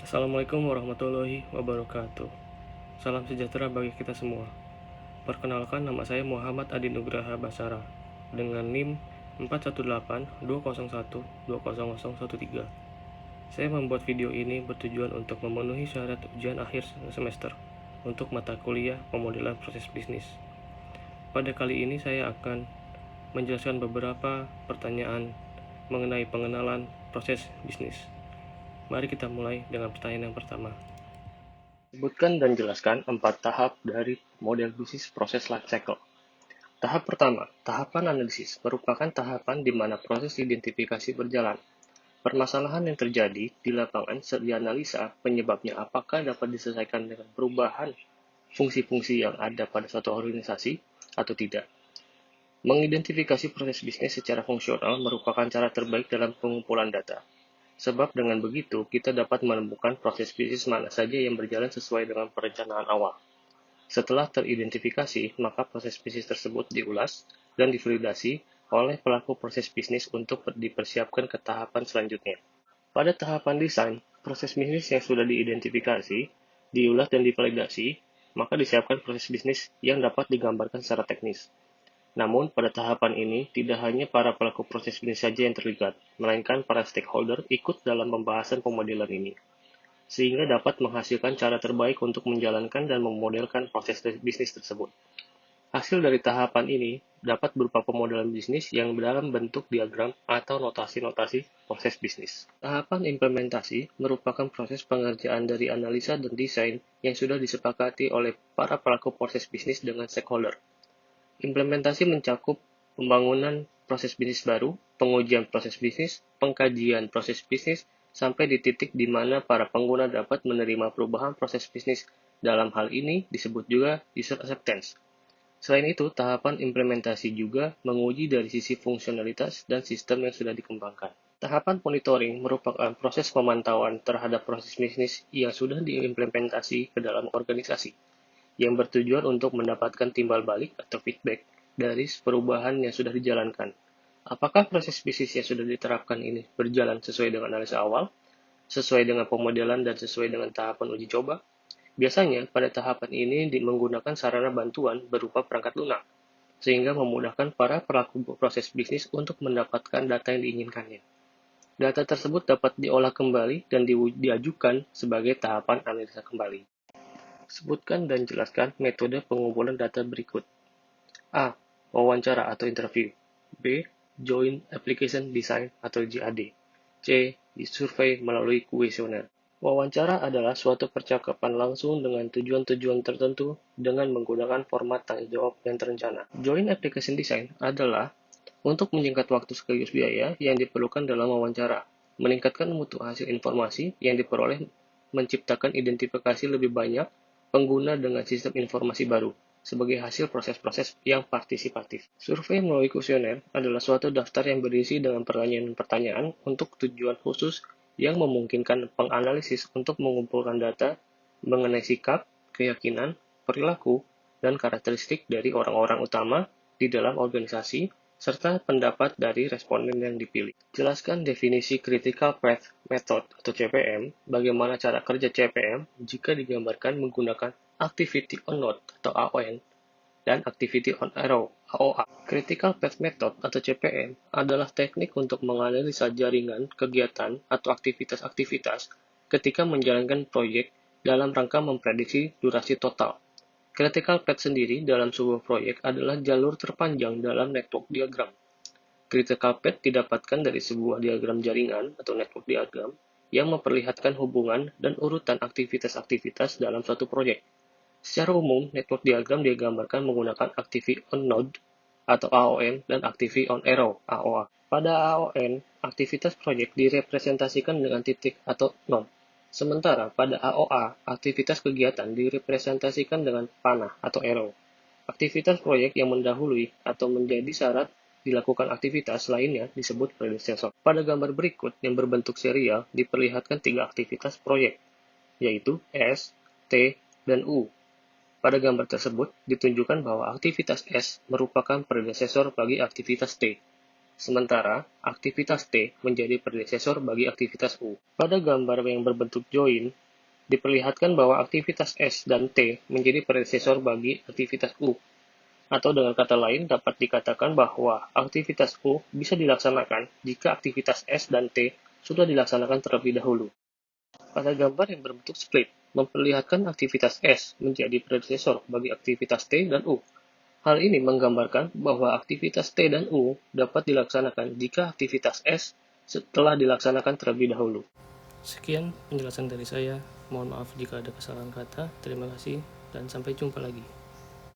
Assalamualaikum warahmatullahi wabarakatuh. Salam sejahtera bagi kita semua. Perkenalkan, nama saya Muhammad Adi Nugraha Basara dengan NIM 41820120013. Saya membuat video ini bertujuan untuk memenuhi syarat ujian akhir semester untuk mata kuliah pemodelan proses bisnis. Pada kali ini saya akan menjelaskan beberapa pertanyaan mengenai pengenalan proses bisnis. Mari kita mulai dengan pertanyaan yang pertama. Sebutkan dan jelaskan 4 tahap dari model bisnis proses life cycle. Tahap pertama, tahapan analisis, merupakan tahapan di mana proses identifikasi berjalan. Permasalahan yang terjadi di lapangan dianalisa penyebabnya apakah dapat diselesaikan dengan perubahan fungsi-fungsi yang ada pada suatu organisasi atau tidak. Mengidentifikasi proses bisnis secara fungsional merupakan cara terbaik dalam pengumpulan data. Sebab dengan begitu, kita dapat menemukan proses bisnis mana saja yang berjalan sesuai dengan perencanaan awal. Setelah teridentifikasi, maka proses bisnis tersebut diulas dan divalidasi oleh pelaku proses bisnis untuk dipersiapkan ke tahapan selanjutnya. Pada tahapan desain, proses bisnis yang sudah diidentifikasi, diulas dan divalidasi, maka disiapkan proses bisnis yang dapat digambarkan secara teknis. Namun, pada tahapan ini, tidak hanya para pelaku proses bisnis saja yang terlibat, melainkan para stakeholder ikut dalam pembahasan pemodelan ini, sehingga dapat menghasilkan cara terbaik untuk menjalankan dan memodelkan proses bisnis tersebut. Hasil dari tahapan ini dapat berupa pemodelan bisnis yang dalam bentuk diagram atau notasi-notasi proses bisnis. Tahapan implementasi merupakan proses pengerjaan dari analisa dan desain yang sudah disepakati oleh para pelaku proses bisnis dengan stakeholder. Implementasi mencakup pembangunan proses bisnis baru, pengujian proses bisnis, pengkajian proses bisnis, sampai di titik di mana para pengguna dapat menerima perubahan proses bisnis. Dalam hal ini disebut juga user acceptance. Selain itu, tahapan implementasi juga menguji dari sisi fungsionalitas dan sistem yang sudah dikembangkan. Tahapan monitoring merupakan proses pemantauan terhadap proses bisnis yang sudah diimplementasi ke dalam organisasi, yang bertujuan untuk mendapatkan timbal balik atau feedback dari perubahan yang sudah dijalankan. Apakah proses bisnis yang sudah diterapkan ini berjalan sesuai dengan analisa awal, sesuai dengan pemodelan, dan sesuai dengan tahapan uji coba? Biasanya, pada tahapan ini menggunakan sarana bantuan berupa perangkat lunak, sehingga memudahkan para pelaku proses bisnis untuk mendapatkan data yang diinginkannya. Data tersebut dapat diolah kembali dan diajukan sebagai tahapan analisa kembali. Sebutkan dan jelaskan metode pengumpulan data berikut. A. Wawancara atau interview. B. Joint Application Design atau JAD. C. Survei melalui kuesioner. Wawancara adalah suatu percakapan langsung dengan tujuan-tujuan tertentu dengan menggunakan format tanya jawab yang terencana. Joint Application Design adalah untuk menyingkat waktu sekaligus biaya yang diperlukan dalam wawancara, meningkatkan mutu hasil informasi yang diperoleh, menciptakan identifikasi lebih banyak pengguna dengan sistem informasi baru, sebagai hasil proses-proses yang partisipatif. Survei melalui kuesioner adalah suatu daftar yang berisi dengan pertanyaan-pertanyaan untuk tujuan khusus yang memungkinkan penganalisis untuk mengumpulkan data mengenai sikap, keyakinan, perilaku, dan karakteristik dari orang-orang utama di dalam organisasi, serta pendapat dari responden yang dipilih. Jelaskan definisi Critical Path Method atau CPM, bagaimana cara kerja CPM jika digambarkan menggunakan Activity on Node atau AON, dan Activity on Arrow AOA. Critical Path Method atau CPM adalah teknik untuk menganalisa jaringan, kegiatan, atau aktivitas-aktivitas ketika menjalankan proyek dalam rangka memprediksi durasi total. Critical path sendiri dalam sebuah proyek adalah jalur terpanjang dalam network diagram. Critical path didapatkan dari sebuah diagram jaringan atau network diagram yang memperlihatkan hubungan dan urutan aktivitas-aktivitas dalam suatu proyek. Secara umum, network diagram digambarkan menggunakan Activity on Node atau AON dan Activity on Arrow AOA. Pada AON, aktivitas proyek direpresentasikan dengan titik atau node. Sementara pada AOA, aktivitas kegiatan direpresentasikan dengan panah atau arrow. Aktivitas proyek yang mendahului atau menjadi syarat dilakukan aktivitas lainnya disebut predecessor. Pada gambar berikut yang berbentuk serial diperlihatkan 3 aktivitas proyek, yaitu S, T, dan U. Pada gambar tersebut ditunjukkan bahwa aktivitas S merupakan predecessor bagi aktivitas T. Sementara, aktivitas T menjadi predesesor bagi aktivitas U. Pada gambar yang berbentuk join, diperlihatkan bahwa aktivitas S dan T menjadi predesesor bagi aktivitas U. Atau dengan kata lain, dapat dikatakan bahwa aktivitas U bisa dilaksanakan jika aktivitas S dan T sudah dilaksanakan terlebih dahulu. Pada gambar yang berbentuk split, memperlihatkan aktivitas S menjadi predesesor bagi aktivitas T dan U. Hal ini menggambarkan bahwa aktivitas T dan U dapat dilaksanakan jika aktivitas S setelah dilaksanakan terlebih dahulu. Sekian penjelasan dari saya. Mohon maaf jika ada kesalahan kata. Terima kasih dan sampai jumpa lagi.